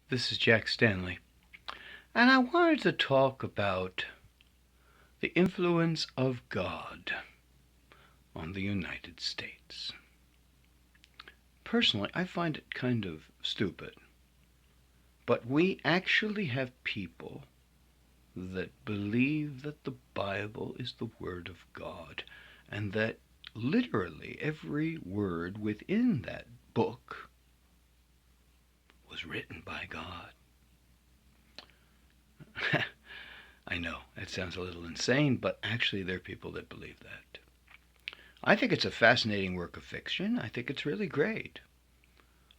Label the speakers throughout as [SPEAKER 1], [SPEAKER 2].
[SPEAKER 1] This is Jack Stanley, and I wanted to talk about the influence of God on the United States. Personally, I find it kind of stupid, but we actually have people that believe that the Bible is the Word of God, and that literally every word within that book was written by God. I know, that sounds a little insane, but actually there are people that believe that. I think it's a fascinating work of fiction. I think it's really great.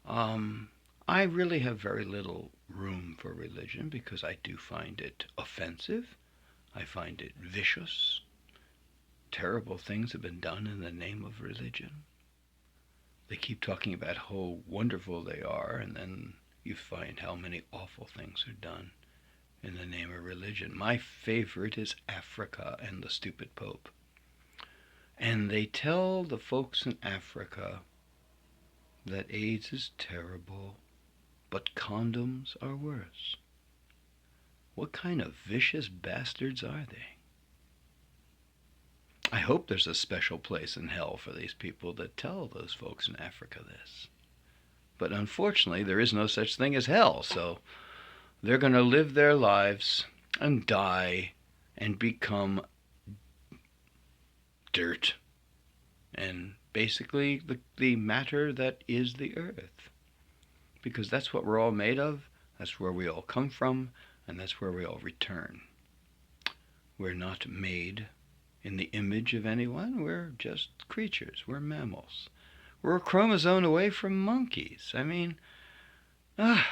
[SPEAKER 1] I really have very little room for religion because I do find it offensive. I find it vicious. Terrible things have been done in the name of religion. They keep talking about how wonderful they are, and then you find how many awful things are done in the name of religion. My favorite is Africa and the stupid Pope. And they tell the folks in Africa that AIDS is terrible, but condoms are worse. What kind of vicious bastards are they? I hope there's a special place in hell for these people that tell those folks in Africa this. But unfortunately, there is no such thing as hell, so they're going to live their lives and die and become dirt and basically the matter that is the earth. Because that's what we're all made of, that's where we all come from, and that's where we all return. We're not made in the image of anyone, we're just creatures, we're mammals. We're a chromosome away from monkeys. I mean, the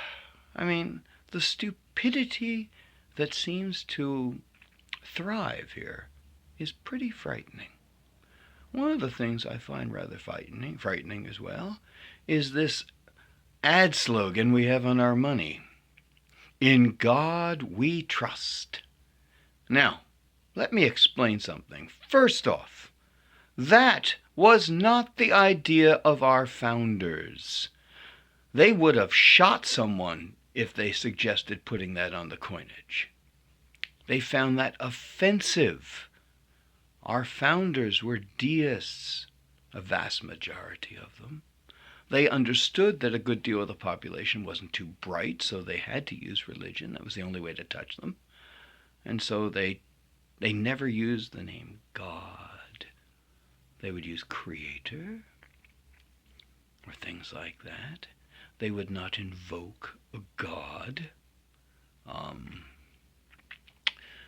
[SPEAKER 1] stupidity that seems to thrive here is pretty frightening. One of the things I find rather frightening as well, is this ad slogan we have on our money. In God we trust. Now, let me explain something. First off, that was not the idea of our founders. They would have shot someone if they suggested putting that on the coinage. They found that offensive. Our founders were deists, a vast majority of them. They understood that a good deal of the population wasn't too bright, so they had to use religion. That was the only way to touch them. And so they never used the name God. They would use Creator or things like that. They would not invoke a God.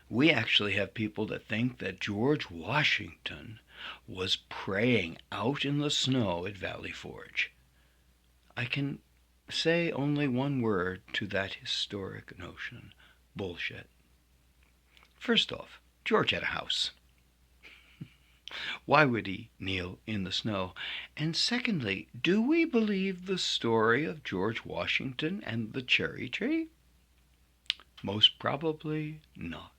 [SPEAKER 1] We actually have people that think that George Washington was praying out in the snow at Valley Forge. I can say only one word to that historic notion: bullshit. First off, George had a house. Why would he kneel in the snow? And secondly, do we believe the story of George Washington and the cherry tree? Most probably not.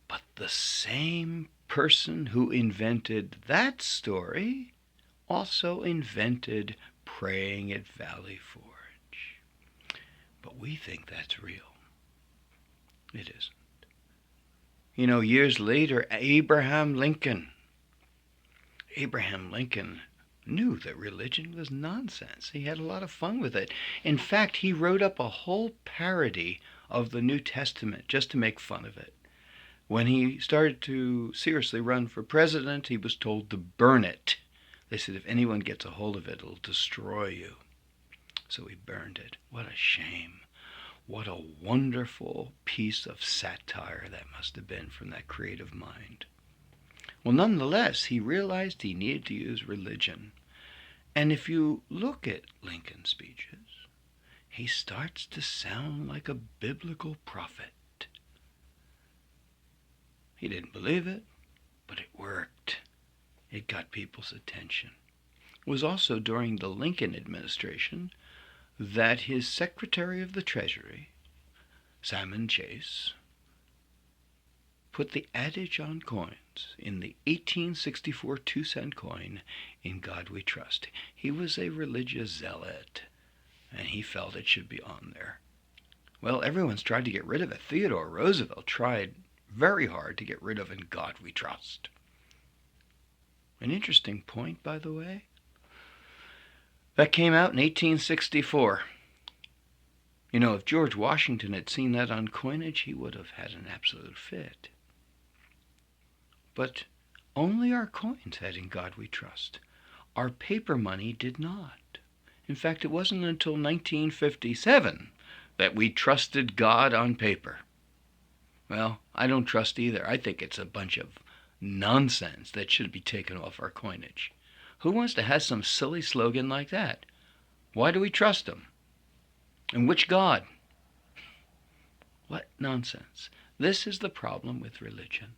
[SPEAKER 1] But the same person who invented that story also invented praying at Valley Forge. But we think that's real. It isn't. You know, years later, Abraham Lincoln knew that religion was nonsense. He had a lot of fun with it. In fact, he wrote up a whole parody of the New Testament just to make fun of it. When he started to seriously run for president, he was told to burn it. They said, if anyone gets a hold of it, it'll destroy you. So he burned it. What a shame. What a wonderful piece of satire that must have been from that creative mind. Well, nonetheless, he realized he needed to use religion. And if you look at Lincoln's speeches, he starts to sound like a biblical prophet. He didn't believe it, but it worked. It got people's attention. It was also during the Lincoln administration that his Secretary of the Treasury, Salmon Chase, put the adage on coins in the 1864 2-cent coin, "In God We Trust." He was a religious zealot, and he felt it should be on there. Well, everyone's tried to get rid of it. Theodore Roosevelt tried very hard to get rid of "In God We Trust." An interesting point, by the way. That came out in 1864. You know, if George Washington had seen that on coinage, he would have had an absolute fit. But only our coins had "In God We Trust." Our paper money did not. In fact, it wasn't until 1957 that we trusted God on paper. Well, I don't trust either. I think it's a bunch of nonsense that should be taken off our coinage. Who wants to have some silly slogan like that? Why do we trust them? And which God? What nonsense. This is the problem with religion.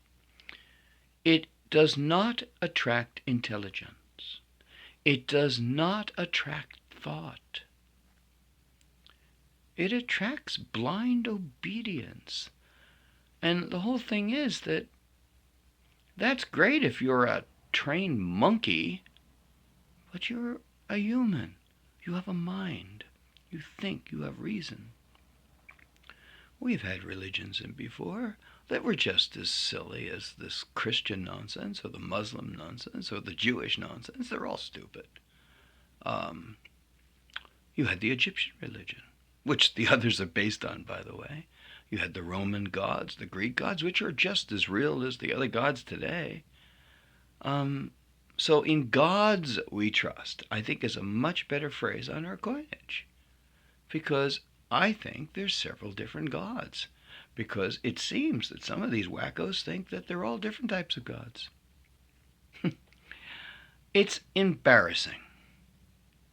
[SPEAKER 1] It does not attract intelligence. It does not attract thought. It attracts blind obedience. And the whole thing is that that's great if you're a trained monkey, but you're a human. You have a mind. You think. You have reason. We've had religions in before that were just as silly as this Christian nonsense or the Muslim nonsense or the Jewish nonsense. They're all stupid. You had the Egyptian religion, which the others are based on, by the way. You had the Roman gods, the Greek gods, which are just as real as the other gods today. So "In gods we trust," I think, is a much better phrase on our coinage, because I think there's several different gods, because it seems that some of these wackos think that they're all different types of gods. It's embarrassing,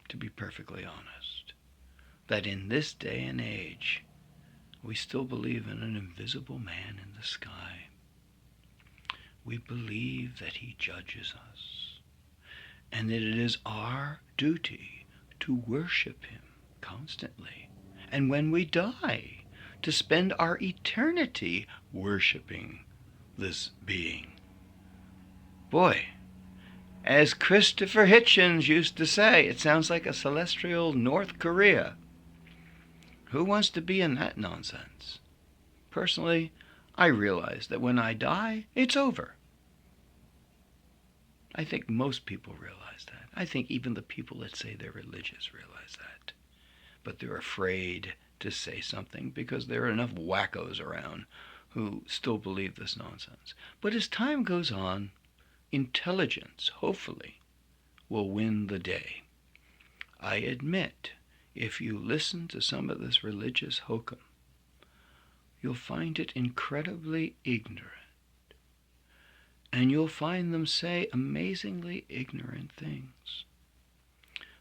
[SPEAKER 1] to be perfectly honest, that in this day and age we still believe in an invisible man in the sky. We believe that he judges us, and that it is our duty to worship him constantly, and when we die, to spend our eternity worshiping this being. Boy, as Christopher Hitchens used to say, it sounds like a celestial North Korea. Who wants to be in that nonsense? Personally, I realize that when I die, it's over. I think most people realize that. I think even the people that say they're religious realize that. But they're afraid to say something because there are enough wackos around who still believe this nonsense. But as time goes on, intelligence, hopefully, will win the day. I admit, if you listen to some of this religious hokum, you'll find it incredibly ignorant. And you'll find them say amazingly ignorant things.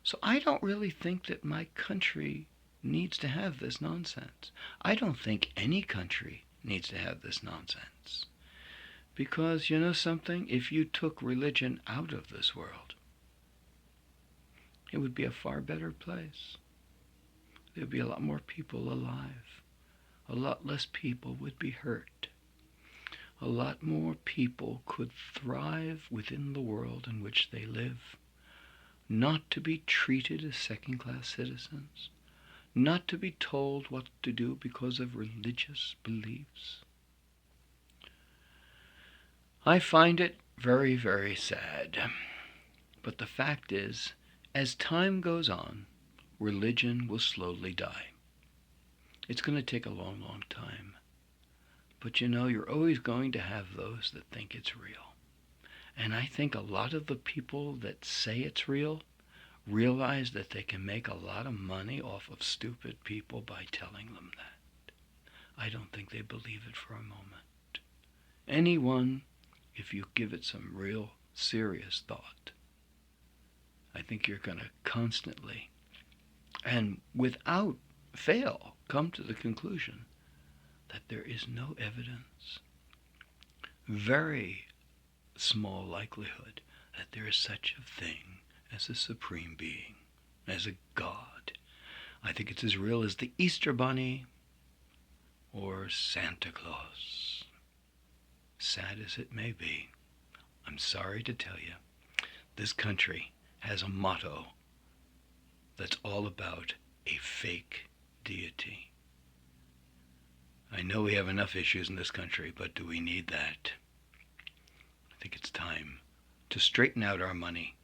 [SPEAKER 1] So I don't really think that my country needs to have this nonsense. I don't think any country needs to have this nonsense. Because, you know something? If you took religion out of this world, it would be a far better place. There would be a lot more people alive. A lot less people would be hurt. A lot more people could thrive within the world in which they live, not to be treated as second-class citizens, not to be told what to do because of religious beliefs. I find it very, very sad. But the fact is, as time goes on, religion will slowly die. It's going to take a long, long time. But you know, you're always going to have those that think it's real. And I think a lot of the people that say it's real realize that they can make a lot of money off of stupid people by telling them that. I don't think they believe it for a moment. Anyone, if you give it some real serious thought, I think you're going to constantly and without fail come to the conclusion that there is no evidence, very small likelihood, that there is such a thing as a supreme being, as a God. I think it's as real as the Easter Bunny or Santa Claus. Sad as it may be, I'm sorry to tell you, this country has a motto that's all about a fake deity. I know we have enough issues in this country, but do we need that? I think it's time to straighten out our money.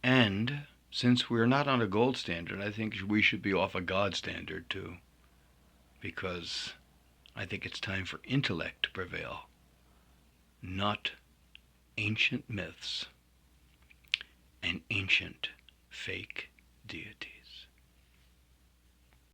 [SPEAKER 1] And since we're not on a gold standard, I think we should be off a God standard too. Because I think it's time for intellect to prevail, not ancient myths and ancient fake deities.